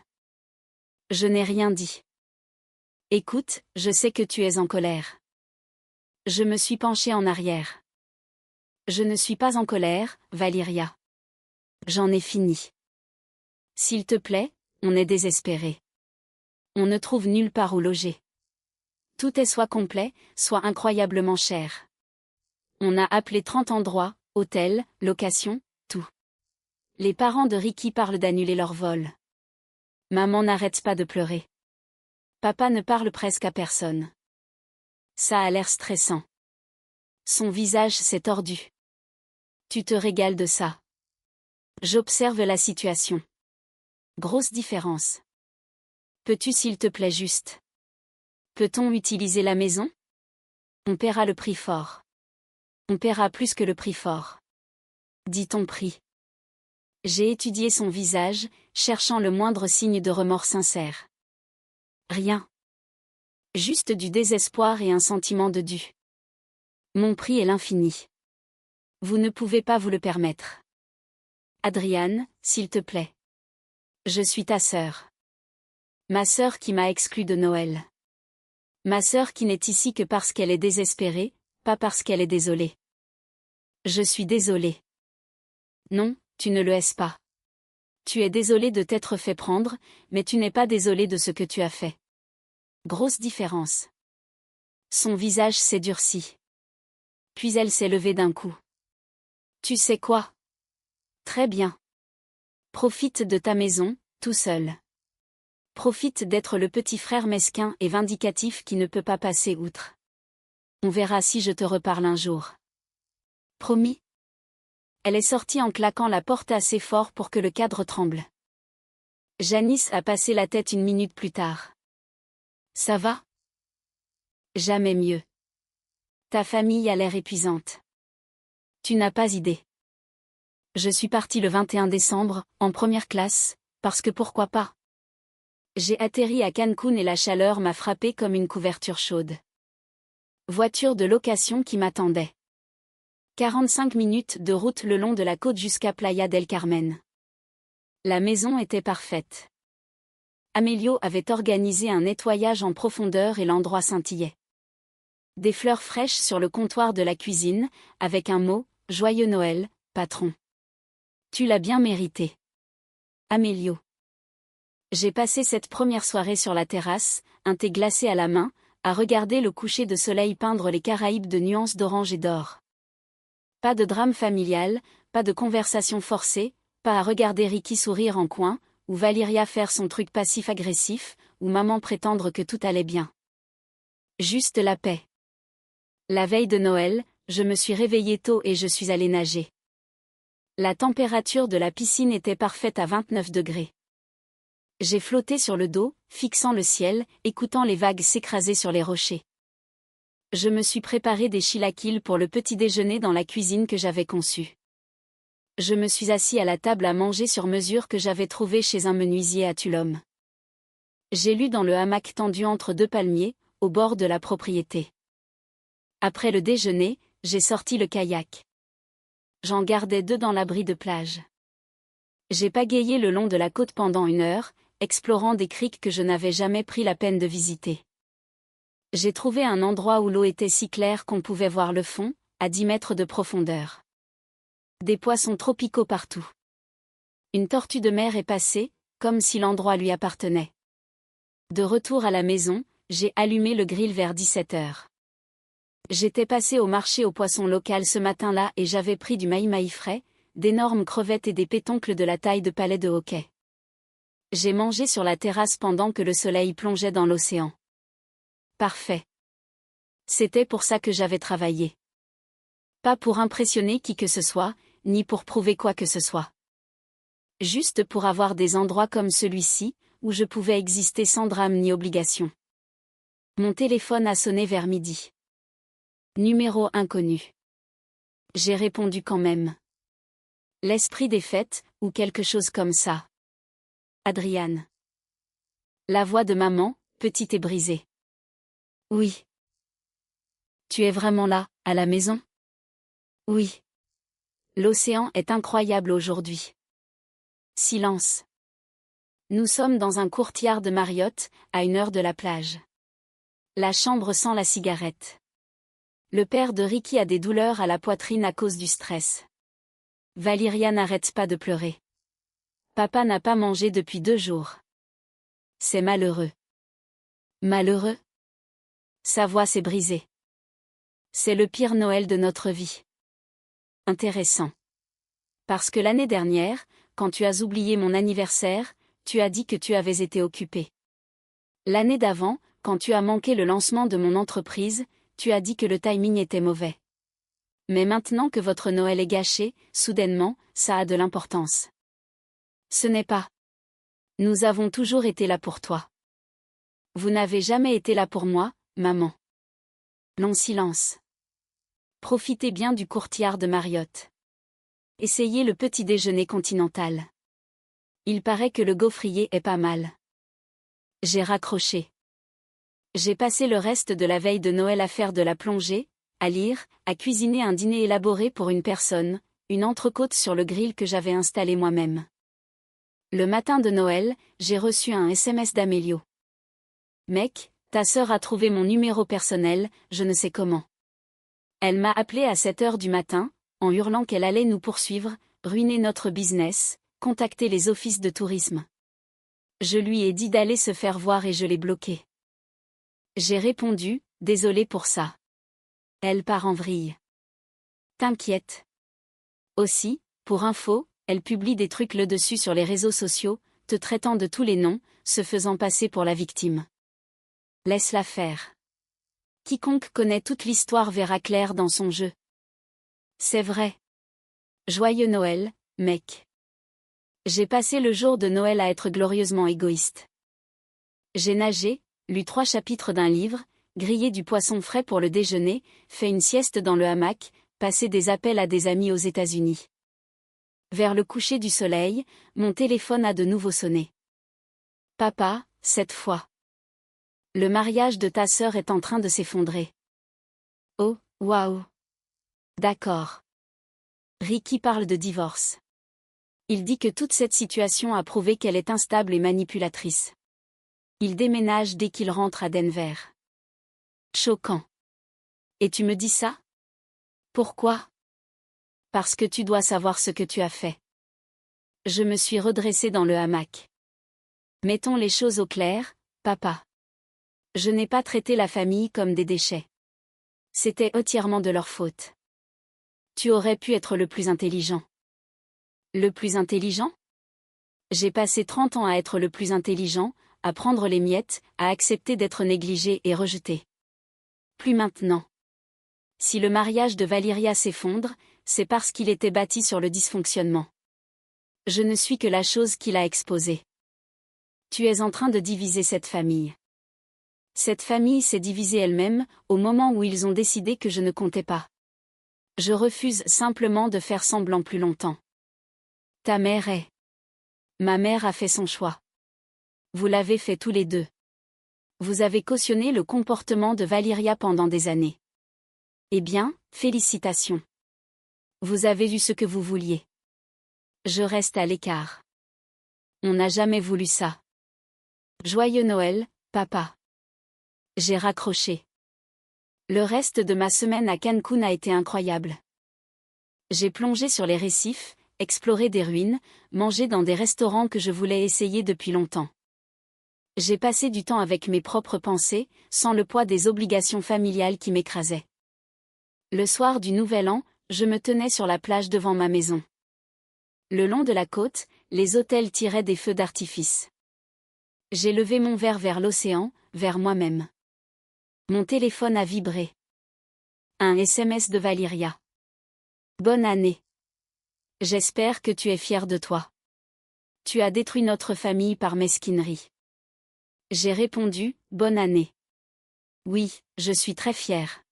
Je n'ai rien dit. Écoute, je sais que tu es en colère. Je me suis penchée en arrière. Je ne suis pas en colère, Valyria. J'en ai fini. S'il te plaît, on est désespéré. On ne trouve nulle part où loger. Tout est soit complet, soit incroyablement cher. On a appelé 30 endroits, hôtels, locations, tout. Les parents de Ricky parlent d'annuler leur vol. Maman n'arrête pas de pleurer. Papa ne parle presque à personne. Ça a l'air stressant. Son visage s'est tordu. Tu te régales de ça. J'observe la situation. Grosse différence. Peux-tu s'il te plaît juste? Peut-on utiliser la maison? On paiera le prix fort. On paiera plus que le prix fort. Dis ton prix. J'ai étudié son visage, cherchant le moindre signe de remords sincère. Rien. Juste du désespoir et un sentiment de dû. Mon prix est l'infini. Vous ne pouvez pas vous le permettre. Adrian, s'il te plaît. Je suis ta sœur. Ma sœur qui m'a exclue de Noël. Ma sœur qui n'est ici que parce qu'elle est désespérée, pas parce qu'elle est désolée. Je suis désolée. Non, tu ne le es pas. Tu es désolé de t'être fait prendre, mais tu n'es pas désolé de ce que tu as fait. Grosse différence. Son visage s'est durci. Puis elle s'est levée d'un coup. Tu sais quoi? Très bien. Profite de ta maison, tout seul. Profite d'être le petit frère mesquin et vindicatif qui ne peut pas passer outre. On verra si je te reparle un jour. Promis? Elle est sortie en claquant la porte assez fort pour que le cadre tremble. Janice a passé la tête 1 minute plus tard. Ça va? Jamais mieux. Ta famille a l'air épuisante. Tu n'as pas idée. Je suis partie le 21 décembre, en première classe, parce que pourquoi pas? J'ai atterri à Cancun et la chaleur m'a frappé comme une couverture chaude. Voiture de location qui m'attendait. 45 minutes de route le long de la côte jusqu'à Playa del Carmen. La maison était parfaite. Amélio avait organisé un nettoyage en profondeur et l'endroit scintillait. Des fleurs fraîches sur le comptoir de la cuisine, avec un mot, « Joyeux Noël, patron ». Tu l'as bien mérité. Amélio. J'ai passé cette première soirée sur la terrasse, un thé glacé à la main, à regarder le coucher de soleil peindre les Caraïbes de nuances d'orange et d'or. Pas de drame familial, pas de conversation forcée, pas à regarder Ricky sourire en coin, ou Valyria faire son truc passif-agressif, ou maman prétendre que tout allait bien. Juste la paix. La veille de Noël, je me suis réveillée tôt et je suis allée nager. La température de la piscine était parfaite à 29 degrés. J'ai flotté sur le dos, fixant le ciel, écoutant les vagues s'écraser sur les rochers. Je me suis préparé des chilaquiles pour le petit déjeuner dans la cuisine que j'avais conçue. Je me suis assis à la table à manger sur mesure que j'avais trouvée chez un menuisier à Tulum. J'ai lu dans le hamac tendu entre deux palmiers, au bord de la propriété. Après le déjeuner, j'ai sorti le kayak. J'en gardais 2 dans l'abri de plage. J'ai pagayé le long de la côte pendant 1 heure, explorant des criques que je n'avais jamais pris la peine de visiter. J'ai trouvé un endroit où l'eau était si claire qu'on pouvait voir le fond, à 10 mètres de profondeur. Des poissons tropicaux partout. Une tortue de mer est passée, comme si l'endroit lui appartenait. De retour à la maison, j'ai allumé le grill vers 17 heures. J'étais passé au marché aux poissons local ce matin-là et j'avais pris du maï-maï frais, d'énormes crevettes et des pétoncles de la taille de palets de hockey. J'ai mangé sur la terrasse pendant que le soleil plongeait dans l'océan. Parfait. C'était pour ça que j'avais travaillé. Pas pour impressionner qui que ce soit, ni pour prouver quoi que ce soit. Juste pour avoir des endroits comme celui-ci, où je pouvais exister sans drame ni obligation. Mon téléphone a sonné vers midi. Numéro inconnu. J'ai répondu quand même. L'esprit des fêtes, ou quelque chose comme ça. Adriane. La voix de maman, petite et brisée. Oui. Tu es vraiment là, à la maison? Oui. L'océan est incroyable aujourd'hui. Silence. Nous sommes dans un courtyard de Marriott, à 1 heure de la plage. La chambre sent la cigarette. Le père de Ricky a des douleurs à la poitrine à cause du stress. Valyria n'arrête pas de pleurer. Papa n'a pas mangé depuis 2 jours. C'est malheureux. Malheureux? Sa voix s'est brisée. C'est le pire Noël de notre vie. Intéressant. Parce que l'année dernière, quand tu as oublié mon anniversaire, tu as dit que tu avais été occupé. L'année d'avant, quand tu as manqué le lancement de mon entreprise, tu as dit que le timing était mauvais. Mais maintenant que votre Noël est gâché, soudainement, ça a de l'importance. Ce n'est pas. Nous avons toujours été là pour toi. Vous n'avez jamais été là pour moi, maman. Long silence. Profitez bien du courtyard de Marriott. Essayez le petit déjeuner continental. Il paraît que le gaufrier est pas mal. J'ai raccroché. J'ai passé le reste de la veille de Noël à faire de la plongée, à lire, à cuisiner un dîner élaboré pour une personne, une entrecôte sur le grill que j'avais installé moi-même. Le matin de Noël, j'ai reçu un SMS d'Amélio. Mec, ta sœur a trouvé mon numéro personnel, je ne sais comment. Elle m'a appelé à 7 heures du matin, en hurlant qu'elle allait nous poursuivre, ruiner notre business, contacter les offices de tourisme. Je lui ai dit d'aller se faire voir et je l'ai bloqué. J'ai répondu, désolé pour ça. Elle part en vrille. T'inquiète. Aussi, pour info, elle publie des trucs le dessus sur les réseaux sociaux, te traitant de tous les noms, se faisant passer pour la victime. Laisse-la faire. Quiconque connaît toute l'histoire verra clair dans son jeu. C'est vrai. Joyeux Noël, mec. J'ai passé le jour de Noël à être glorieusement égoïste. J'ai nagé, lu 3 chapitres d'un livre, grillé du poisson frais pour le déjeuner, fait une sieste dans le hamac, passé des appels à des amis aux États-Unis. Vers le coucher du soleil, mon téléphone a de nouveau sonné. Papa, cette fois. Le mariage de ta sœur est en train de s'effondrer. Oh, waouh. D'accord. Ricky parle de divorce. Il dit que toute cette situation a prouvé qu'elle est instable et manipulatrice. Il déménage dès qu'il rentre à Denver. Choquant. Et tu me dis ça? Pourquoi? Parce que tu dois savoir ce que tu as fait. Je me suis redressé dans le hamac. Mettons les choses au clair, papa. Je n'ai pas traité la famille comme des déchets. C'était entièrement de leur faute. Tu aurais pu être le plus intelligent. Le plus intelligent? J'ai passé 30 ans à être le plus intelligent, à prendre les miettes, à accepter d'être négligé et rejeté. Plus maintenant. Si le mariage de Valyria s'effondre, c'est parce qu'il était bâti sur le dysfonctionnement. Je ne suis que la chose qui l'a exposé. Tu es en train de diviser cette famille. Cette famille s'est divisée elle-même, au moment où ils ont décidé que je ne comptais pas. Je refuse simplement de faire semblant plus longtemps. Ta mère est. Ma mère a fait son choix. Vous l'avez fait tous les deux. Vous avez cautionné le comportement de Valyria pendant des années. Eh bien, félicitations. Vous avez eu ce que vous vouliez. Je reste à l'écart. On n'a jamais voulu ça. Joyeux Noël, papa. J'ai raccroché. Le reste de ma semaine à Cancun a été incroyable. J'ai plongé sur les récifs, exploré des ruines, mangé dans des restaurants que je voulais essayer depuis longtemps. J'ai passé du temps avec mes propres pensées, sans le poids des obligations familiales qui m'écrasaient. Le soir du Nouvel An, je me tenais sur la plage devant ma maison. Le long de la côte, les hôtels tiraient des feux d'artifice. J'ai levé mon verre vers l'océan, vers moi-même. Mon téléphone a vibré. Un SMS de Valyria. Bonne année. J'espère que tu es fier de toi. Tu as détruit notre famille par mesquinerie. J'ai répondu, bonne année. Oui, je suis très fière.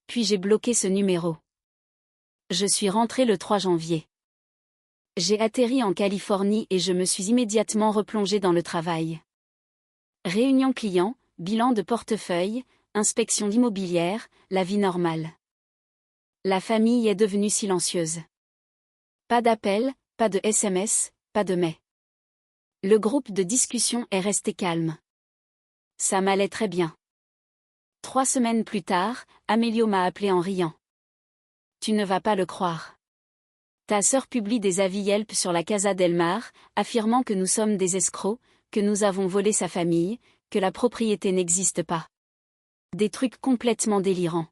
Puis j'ai bloqué ce numéro. Je suis rentré le 3 janvier. J'ai atterri en Californie et je me suis immédiatement replongé dans le travail. Réunion client, bilan de portefeuille, inspection immobilière, la vie normale. La famille est devenue silencieuse. Pas d'appel, pas de SMS, pas de mail. Le groupe de discussion est resté calme. Ça m'allait très bien. 3 semaines plus tard, Amélio m'a appelé en riant. Tu ne vas pas le croire. Ta sœur publie des avis Yelp sur la Casa del Mar, affirmant que nous sommes des escrocs, que nous avons volé sa famille, que la propriété n'existe pas. Des trucs complètement délirants.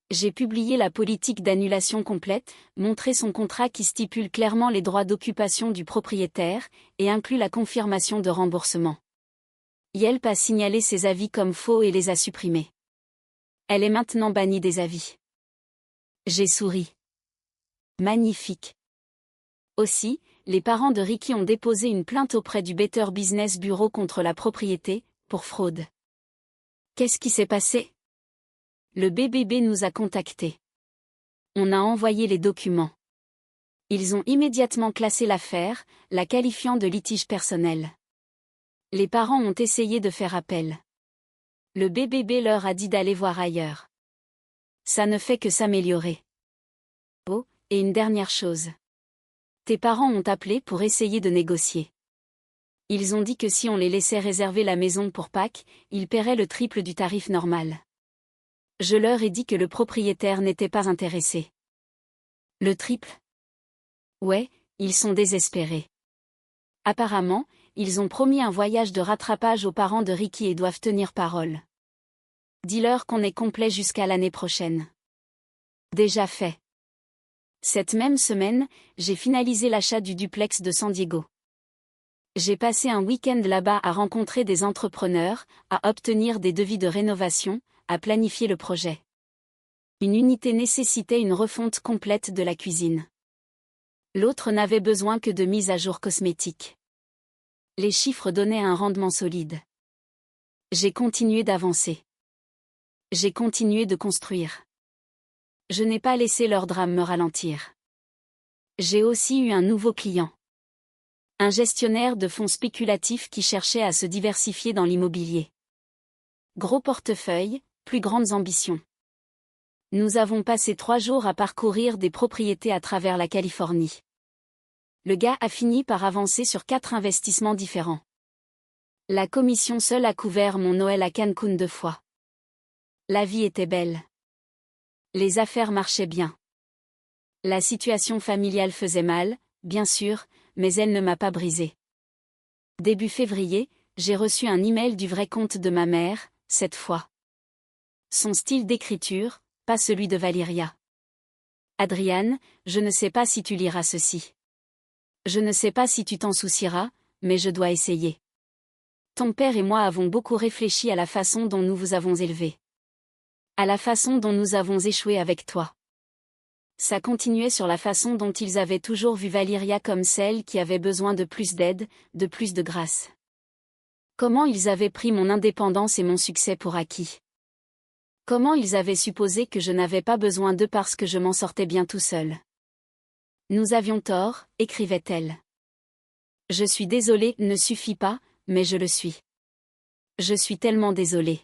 J'ai publié la politique d'annulation complète, montré son contrat qui stipule clairement les droits d'occupation du propriétaire, et inclut la confirmation de remboursement. Yelp a signalé ces avis comme faux et les a supprimés. Elle est maintenant bannie des avis. J'ai souri. Magnifique. Aussi, les parents de Ricky ont déposé une plainte auprès du Better Business Bureau contre la propriété, pour fraude. Qu'est-ce qui s'est passé? Le BBB nous a contactés. On a envoyé les documents. Ils ont immédiatement classé l'affaire, la qualifiant de litige personnel. Les parents ont essayé de faire appel. Le BBB leur a dit d'aller voir ailleurs. Ça ne fait que s'améliorer. Oh, et une dernière chose. Tes parents ont appelé pour essayer de négocier. Ils ont dit que si on les laissait réserver la maison pour Pâques, ils paieraient le triple du tarif normal. Je leur ai dit que le propriétaire n'était pas intéressé. Le triple? Ouais, ils sont désespérés. Apparemment, ils ont promis un voyage de rattrapage aux parents de Ricky et doivent tenir parole. Dis-leur qu'on est complet jusqu'à l'année prochaine. Déjà fait. Cette même semaine, j'ai finalisé l'achat du duplex de San Diego. J'ai passé un week-end là-bas à rencontrer des entrepreneurs, à obtenir des devis de rénovation, à planifier le projet. Une unité nécessitait une refonte complète de la cuisine. L'autre n'avait besoin que de mises à jour cosmétiques. Les chiffres donnaient un rendement solide. J'ai continué d'avancer. J'ai continué de construire. Je n'ai pas laissé leur drame me ralentir. J'ai aussi eu un nouveau client. Un gestionnaire de fonds spéculatifs qui cherchait à se diversifier dans l'immobilier. Gros portefeuille, plus grandes ambitions. Nous avons passé 3 jours à parcourir des propriétés à travers la Californie. Le gars a fini par avancer sur 4 investissements différents. La commission seule a couvert mon Noël à Cancun 2 fois. La vie était belle. Les affaires marchaient bien. La situation familiale faisait mal, bien sûr, mais elle ne m'a pas brisée. Début février, j'ai reçu un email du vrai compte de ma mère, cette fois. Son style d'écriture, pas celui de Valyria. Adriane, je ne sais pas si tu liras ceci. Je ne sais pas si tu t'en soucieras, mais je dois essayer. Ton père et moi avons beaucoup réfléchi à la façon dont nous vous avons élevés. À la façon dont nous avons échoué avec toi. Ça continuait sur la façon dont ils avaient toujours vu Valyria comme celle qui avait besoin de plus d'aide, de plus de grâce. Comment ils avaient pris mon indépendance et mon succès pour acquis. Comment ils avaient supposé que je n'avais pas besoin d'eux parce que je m'en sortais bien tout seul. Nous avions tort, écrivait-elle. Je suis désolée, ne suffit pas, mais je le suis. Je suis tellement désolée.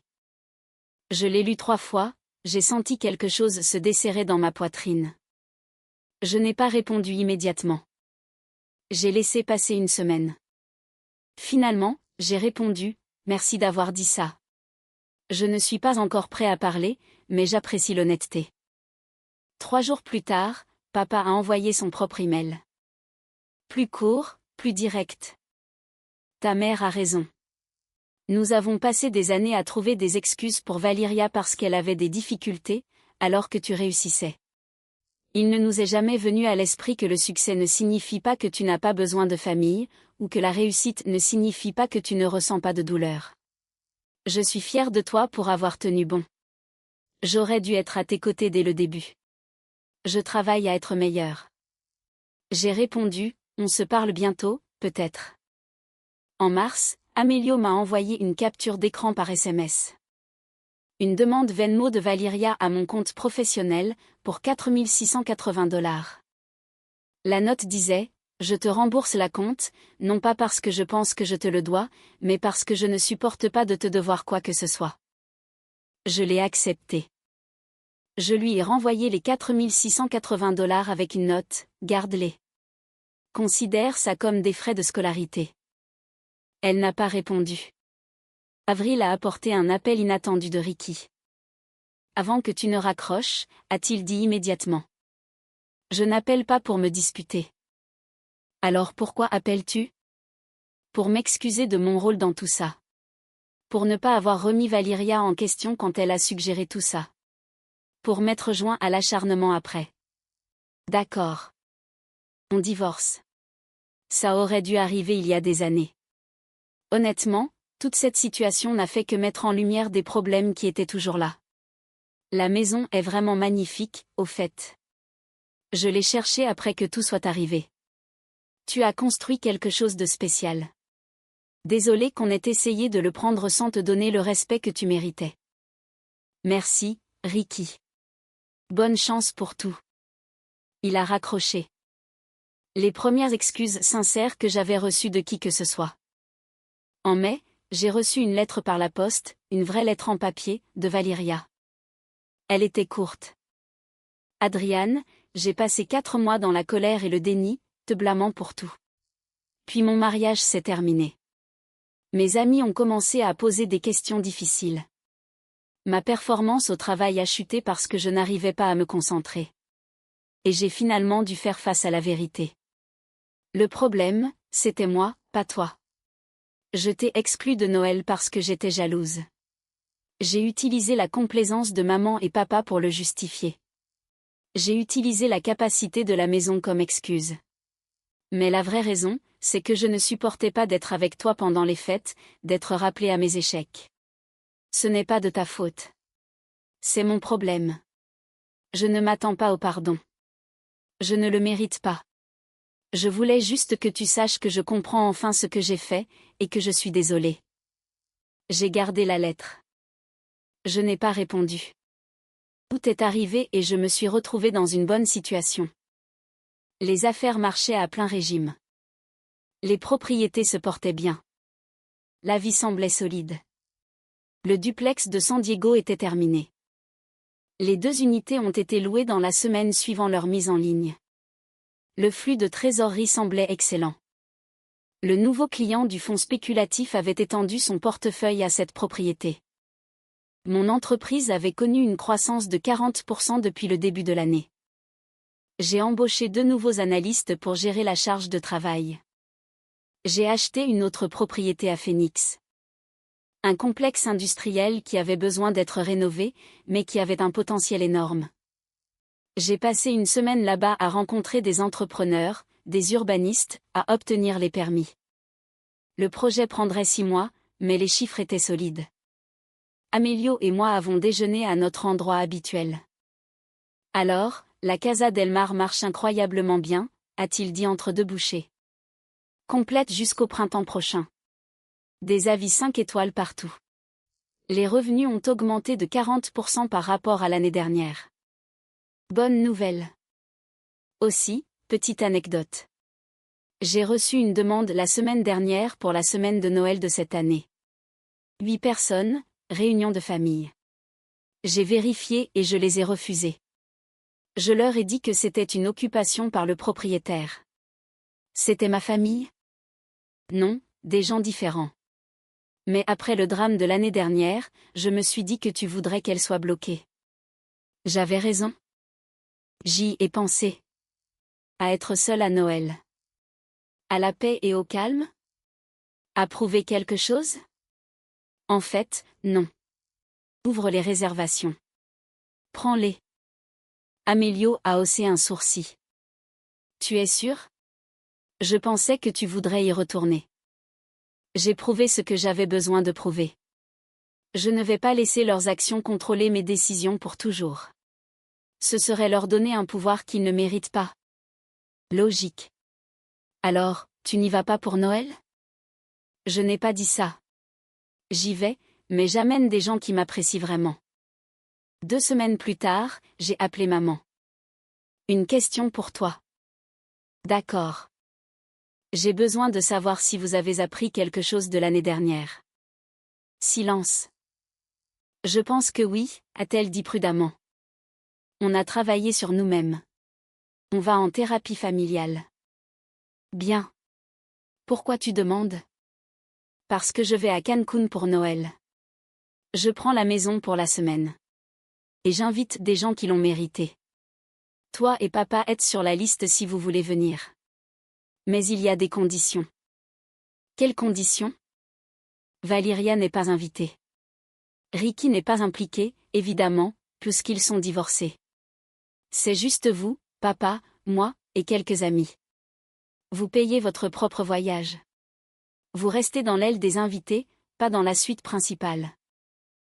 Je l'ai lu 3 fois, j'ai senti quelque chose se desserrer dans ma poitrine. Je n'ai pas répondu immédiatement. J'ai laissé passer une semaine. Finalement, j'ai répondu, merci d'avoir dit ça. Je ne suis pas encore prêt à parler, mais j'apprécie l'honnêteté. 3 jours plus tard, papa a envoyé son propre email. Plus court, plus direct. Ta mère a raison. Nous avons passé des années à trouver des excuses pour Valyria parce qu'elle avait des difficultés, alors que tu réussissais. Il ne nous est jamais venu à l'esprit que le succès ne signifie pas que tu n'as pas besoin de famille, ou que la réussite ne signifie pas que tu ne ressens pas de douleur. Je suis fière de toi pour avoir tenu bon. J'aurais dû être à tes côtés dès le début. Je travaille à être meilleure. J'ai répondu, on se parle bientôt, peut-être. En mars, Amélio m'a envoyé une capture d'écran par SMS. Une demande Venmo de Valyria à mon compte professionnel, pour 4 680 $. La note disait, je te rembourse la compte, non pas parce que je pense que je te le dois, mais parce que je ne supporte pas de te devoir quoi que ce soit. Je l'ai accepté. Je lui ai renvoyé les 4 680 $ avec une note, garde-les. Considère ça comme des frais de scolarité. Elle n'a pas répondu. Avril a apporté un appel inattendu de Ricky. Avant que tu ne raccroches, a-t-il dit immédiatement. Je n'appelle pas pour me disputer. Alors pourquoi appelles-tu? Pour m'excuser de mon rôle dans tout ça. Pour ne pas avoir remis Valyria en question quand elle a suggéré tout ça. Pour m'être joint à l'acharnement après. D'accord. On divorce. Ça aurait dû arriver il y a des années. Honnêtement, toute cette situation n'a fait que mettre en lumière des problèmes qui étaient toujours là. La maison est vraiment magnifique, au fait. Je l'ai cherchée après que tout soit arrivé. Tu as construit quelque chose de spécial. Désolé qu'on ait essayé de le prendre sans te donner le respect que tu méritais. Merci, Ricky. Bonne chance pour tout. Il a raccroché. Les premières excuses sincères que j'avais reçues de qui que ce soit. En mai, j'ai reçu une lettre par la poste, une vraie lettre en papier, de Valyria. Elle était courte. Adriane, j'ai passé 4 mois dans la colère et le déni, te blâmant pour tout. Puis mon mariage s'est terminé. Mes amis ont commencé à poser des questions difficiles. Ma performance au travail a chuté parce que je n'arrivais pas à me concentrer. Et j'ai finalement dû faire face à la vérité. Le problème, c'était moi, pas toi. Je t'ai exclu de Noël parce que j'étais jalouse. J'ai utilisé la complaisance de maman et papa pour le justifier. J'ai utilisé la capacité de la maison comme excuse. Mais la vraie raison, c'est que je ne supportais pas d'être avec toi pendant les fêtes, d'être rappelée à mes échecs. Ce n'est pas de ta faute. C'est mon problème. Je ne m'attends pas au pardon. Je ne le mérite pas. Je voulais juste que tu saches que je comprends enfin ce que j'ai fait, et que je suis désolée. J'ai gardé la lettre. Je n'ai pas répondu. Tout est arrivé et je me suis retrouvée dans une bonne situation. Les affaires marchaient à plein régime. Les propriétés se portaient bien. La vie semblait solide. Le duplex de San Diego était terminé. Les 2 unités ont été louées dans la semaine suivant leur mise en ligne. Le flux de trésorerie semblait excellent. Le nouveau client du fonds spéculatif avait étendu son portefeuille à cette propriété. Mon entreprise avait connu une croissance de 40% depuis le début de l'année. J'ai embauché 2 nouveaux analystes pour gérer la charge de travail. J'ai acheté une autre propriété à Phoenix. Un complexe industriel qui avait besoin d'être rénové, mais qui avait un potentiel énorme. J'ai passé une semaine là-bas à rencontrer des entrepreneurs, des urbanistes, à obtenir les permis. Le projet prendrait 6 mois, mais les chiffres étaient solides. Amélio et moi avons déjeuné à notre endroit habituel. Alors, la Casa del Mar marche incroyablement bien, a-t-il dit entre deux bouchées. Complète jusqu'au printemps prochain. Des avis 5 étoiles partout. Les revenus ont augmenté de 40% par rapport à l'année dernière. Bonne nouvelle. Aussi, petite anecdote. J'ai reçu une demande la semaine dernière pour la semaine de Noël de cette année. 8 personnes, réunion de famille. J'ai vérifié et je les ai refusées. Je leur ai dit que c'était une occupation par le propriétaire. C'était ma famille? Non, des gens différents. Mais après le drame de l'année dernière, je me suis dit que tu voudrais qu'elle soit bloquée. J'avais raison. J'y ai pensé. À être seule à Noël. À la paix et au calme? À prouver quelque chose? En fait, non. Ouvre les réservations. Prends-les. Amélio a haussé un sourcil. Tu es sûr? Je pensais que tu voudrais y retourner. J'ai prouvé ce que j'avais besoin de prouver. Je ne vais pas laisser leurs actions contrôler mes décisions pour toujours. Ce serait leur donner un pouvoir qu'ils ne méritent pas. Logique. Alors, tu n'y vas pas pour Noël? Je n'ai pas dit ça. J'y vais, mais j'amène des gens qui m'apprécient vraiment. 2 semaines plus tard, j'ai appelé maman. Une question pour toi. D'accord. J'ai besoin de savoir si vous avez appris quelque chose de l'année dernière. Silence. Je pense que oui, a-t-elle dit prudemment. On a travaillé sur nous-mêmes. On va en thérapie familiale. Bien. Pourquoi tu demandes? Parce que je vais à Cancun pour Noël. Je prends la maison pour la semaine. Et j'invite des gens qui l'ont mérité. Toi et papa êtes sur la liste si vous voulez venir. Mais il y a des conditions. Quelles conditions? Valeria n'est pas invitée. Ricky n'est pas impliqué, évidemment, puisqu'ils sont divorcés. C'est juste vous, papa, moi, et quelques amis. Vous payez votre propre voyage. Vous restez dans l'aile des invités, pas dans la suite principale.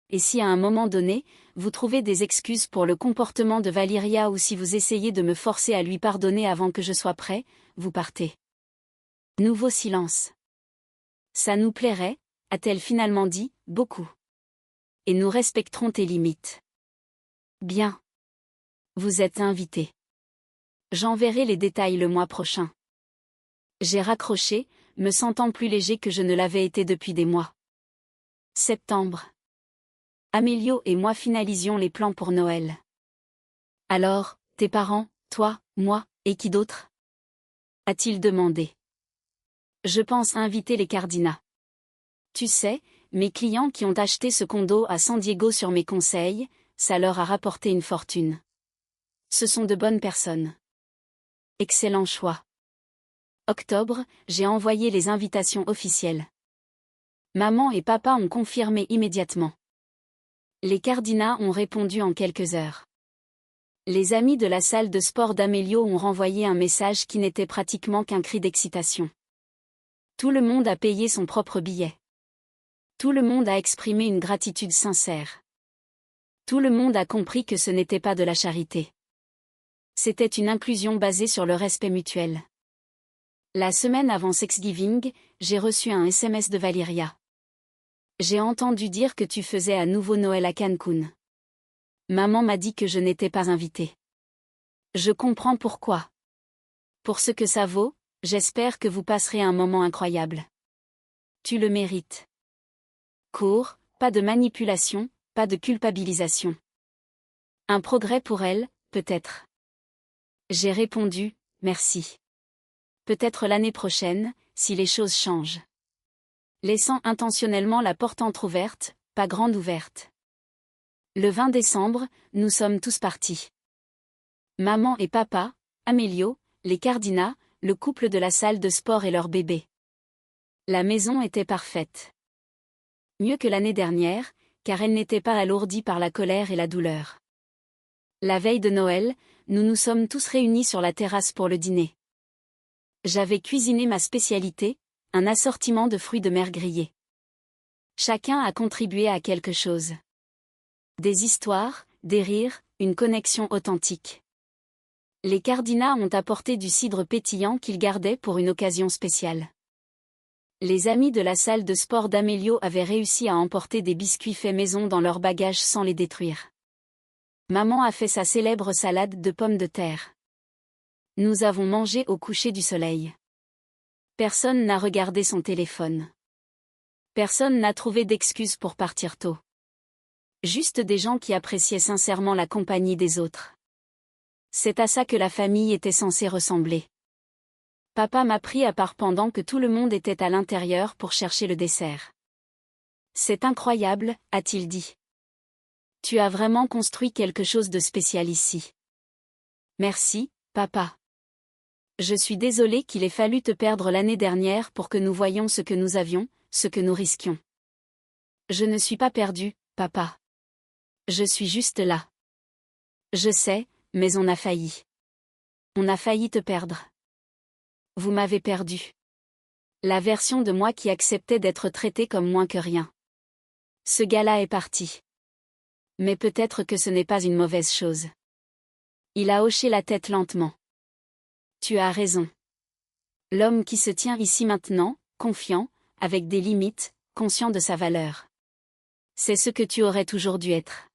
Et si à un moment donné, vous trouvez des excuses pour le comportement de Valeria ou si vous essayez de me forcer à lui pardonner avant que je sois prêt, vous partez. Nouveau silence. Ça nous plairait, a-t-elle finalement dit, beaucoup. Et nous respecterons tes limites. Bien. Vous êtes invité. J'enverrai les détails le mois prochain. J'ai raccroché, me sentant plus léger que je ne l'avais été depuis des mois. Septembre. Amélio et moi finalisions les plans pour Noël. Alors, tes parents, toi, moi, et qui d'autre? A-t-il demandé. Je pense inviter les Cardina. Tu sais, mes clients qui ont acheté ce condo à San Diego sur mes conseils, ça leur a rapporté une fortune. Ce sont de bonnes personnes. Excellent choix. Octobre, j'ai envoyé les invitations officielles. Maman et papa ont confirmé immédiatement. Les Cardina ont répondu en quelques heures. Les amis de la salle de sport d'Amélio ont renvoyé un message qui n'était pratiquement qu'un cri d'excitation. Tout le monde a payé son propre billet. Tout le monde a exprimé une gratitude sincère. Tout le monde a compris que ce n'était pas de la charité. C'était une inclusion basée sur le respect mutuel. La semaine avant Thanksgiving, j'ai reçu un SMS de Valeria. J'ai entendu dire que tu faisais à nouveau Noël à Cancun. Maman m'a dit que je n'étais pas invitée. Je comprends pourquoi. Pour ce que ça vaut, j'espère que vous passerez un moment incroyable. Tu le mérites. Cours, pas de manipulation, pas de culpabilisation. Un progrès pour elle, peut-être. J'ai répondu, merci. Peut-être l'année prochaine, si les choses changent. Laissant intentionnellement la porte entr'ouverte, pas grande ouverte. Le 20 décembre, nous sommes tous partis. Maman et papa, Amélio, les Cardina, le couple de la salle de sport et leur bébé. La maison était parfaite. Mieux que l'année dernière, car elle n'était pas alourdie par la colère et la douleur. La veille de Noël, nous nous sommes tous réunis sur la terrasse pour le dîner. J'avais cuisiné ma spécialité, un assortiment de fruits de mer grillés. Chacun a contribué à quelque chose. Des histoires, des rires, une connexion authentique. Les Cardinats ont apporté du cidre pétillant qu'ils gardaient pour une occasion spéciale. Les amis de la salle de sport d'Amélio avaient réussi à emporter des biscuits faits maison dans leur bagage sans les détruire. Maman a fait sa célèbre salade de pommes de terre. Nous avons mangé au coucher du soleil. Personne n'a regardé son téléphone. Personne n'a trouvé d'excuses pour partir tôt. Juste des gens qui appréciaient sincèrement la compagnie des autres. C'est à ça que la famille était censée ressembler. Papa m'a pris à part pendant que tout le monde était à l'intérieur pour chercher le dessert. C'est incroyable, a-t-il dit. Tu as vraiment construit quelque chose de spécial ici. Merci, papa. Je suis désolée qu'il ait fallu te perdre l'année dernière pour que nous voyions ce que nous avions, ce que nous risquions. Je ne suis pas perdue, papa. Je suis juste là. Je sais, mais on a failli. On a failli te perdre. Vous m'avez perdu. La version de moi qui acceptait d'être traitée comme moins que rien. Ce gars-là est parti. Mais peut-être que ce n'est pas une mauvaise chose. Il a hoché la tête lentement. Tu as raison. L'homme qui se tient ici maintenant, confiant, avec des limites, conscient de sa valeur. C'est ce que tu aurais toujours dû être.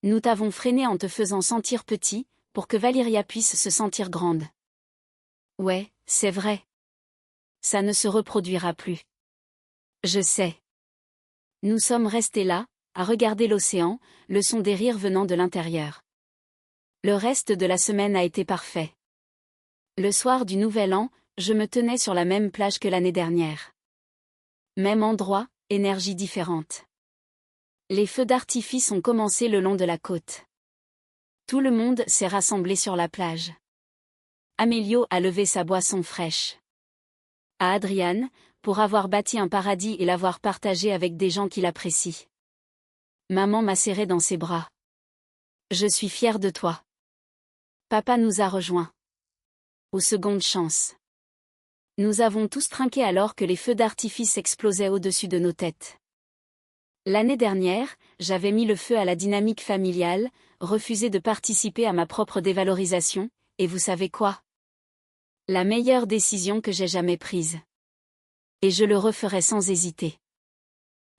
Nous t'avons freiné en te faisant sentir petit, pour que Valyria puisse se sentir grande. Ouais, c'est vrai. Ça ne se reproduira plus. Je sais. Nous sommes restés là, à regarder l'océan, le son des rires venant de l'intérieur. Le reste de la semaine a été parfait. Le soir du Nouvel An, je me tenais sur la même plage que l'année dernière. Même endroit, énergie différente. Les feux d'artifice ont commencé le long de la côte. Tout le monde s'est rassemblé sur la plage. Amélio a levé sa boisson fraîche. À Adriane, pour avoir bâti un paradis et l'avoir partagé avec des gens qui l'apprécient. Maman m'a serré dans ses bras. Je suis fière de toi. Papa nous a rejoints. Aux secondes chances. Nous avons tous trinqué alors que les feux d'artifice explosaient au-dessus de nos têtes. L'année dernière, j'avais mis le feu à la dynamique familiale, refusé de participer à ma propre dévalorisation, et vous savez quoi? La meilleure décision que j'ai jamais prise. Et je le referai sans hésiter.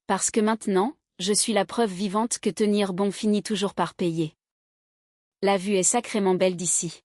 Parce que maintenant, je suis la preuve vivante que tenir bon finit toujours par payer. La vue est sacrément belle d'ici.